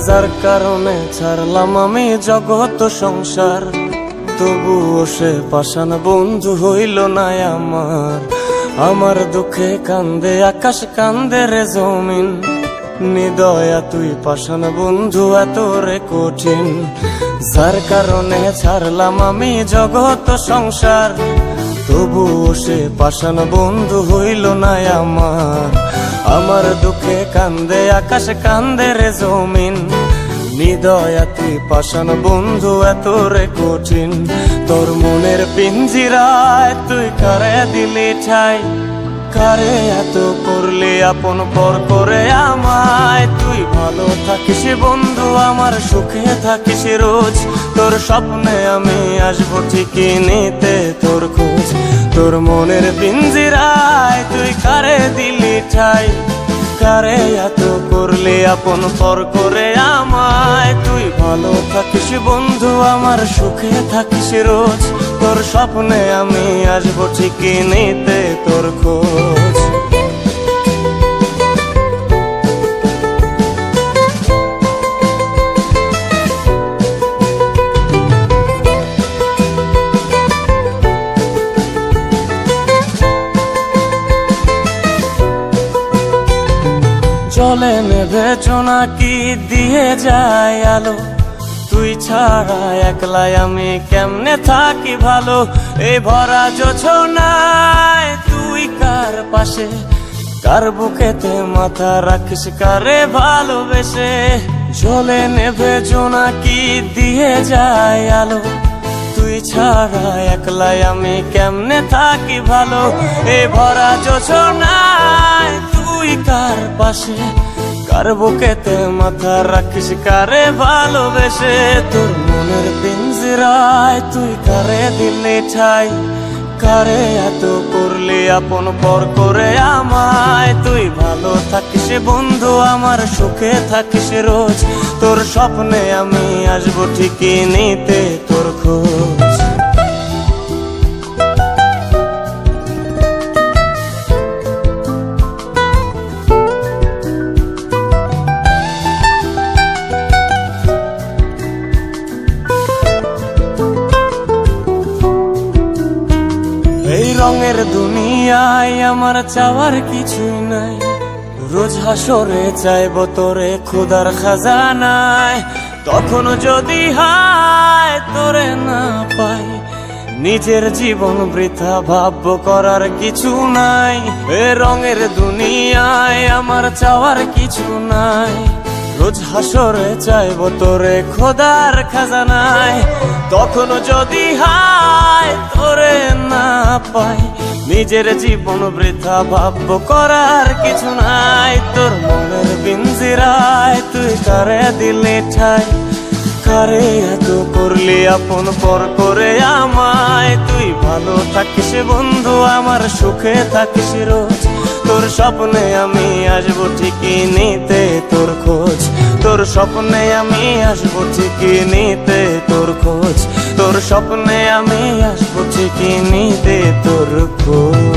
যার কারণে ছাড়লাম আমি জগৎ সংসার, তবুও সে পাষাণ বন্ধু হইল না আমার। আমার দুঃখে কান্দে আকাশ, কান্দে রে জমিন, নিদয়া তুই পাষাণ বন্ধু এত রে কঠিন। যার কারণে ছাড়লাম আমি জগৎ সংসার, তবুও সে পাষাণ বন্ধু হইল না আমার। আমার দুঃখে কান্দে আকাশ, কান্দে রে জমিন, নিদয়া তুই পাষাণ বন্ধু এত রে কঠিন। তোর মনের পিঞ্জিরায় তুই কারে দিলি ঠাই, কারে এত করলি আপন পর করে আমায়। তুই ভালো থাকিস বন্ধু আমার, সুখে থাকিস রোজ, তোর স্বপ্নে আমি আসবো ঠিকই নিতে তোর খোঁজ। তোর মনের পিঞ্জিরায় তুই কারে দিলি ঠাই, কারে এত করলি আপন পর করে আমায়। তুই ভালো থাকিস বন্ধু আমার, সুখে থাকিস রোজ, তোর স্বপ্নে আমি আসবো ঠিকই নিতে তোর খোঁজ। জলে নেভে জোনাকি দিয়ে যায় আলো, তুই ছাড়া একলাই আমি কেমনে থাকি ভালো। এই ভরা জোছনায় তুই কার পাশে, কার বুকেতে মাথা রাখিস কারে ভালোবেসে। জলে নেভে জোনাকি দিয়ে যায় আলো, তুই ছাড়া একলাই আমি কেমনে থাকি ভালো। এই ভরা জোছনায় তুই কার পাশে, কার বুকেতে মাথা রাখিস কারে ভালোবেসে। তোর মনের পিঞ্জিরায় তুই কারে দিলি ঠাই, কারে এত করলি আপন পর করে আমায়। তুই ভালো থাকিস বন্ধু আমার, সুখে থাকিস রোজ, তোর স্বপ্নে আমি আসবো ঠিকই নিতে তোর খোঁজ। রঙের দুনিয়ায় আমার চাওয়ার কিছুই নাই, রোজ হাসরে চাইব তোরে খোদার খাজানায়। তখন যদি হায় তোরে না পাই, নিজের জীবন বৃথা ভাবব করার কিছু নাই। এ রঙের দুনিয়ায় আমার চাওয়ার কিছু নাই, রোজ হাসরে চাইব তোরে খোদার খাজানায়। তখন যদি হায় তোরে না পাই, নিজের জীবন বৃথা ভাবব করার কিছু নাই। তোর মনের পিঞ্জিরায় তুই কারে দিলি ঠাই, কারে এত করলি আপন পর করে আমায়। তুই ভালো থাকিস বন্ধু আমার, সুখে থাকিস রোজ, তোর স্বপ্নে আমি আসবো ঠিকই নিতে তোর খোঁজ। তোর স্বপ্নে আমি আসবো ঠিকই নিতে তোর খোঁজ, তোর স্বপ্নে আমি আসবো ঠিকই নিতে তোর খোঁজ।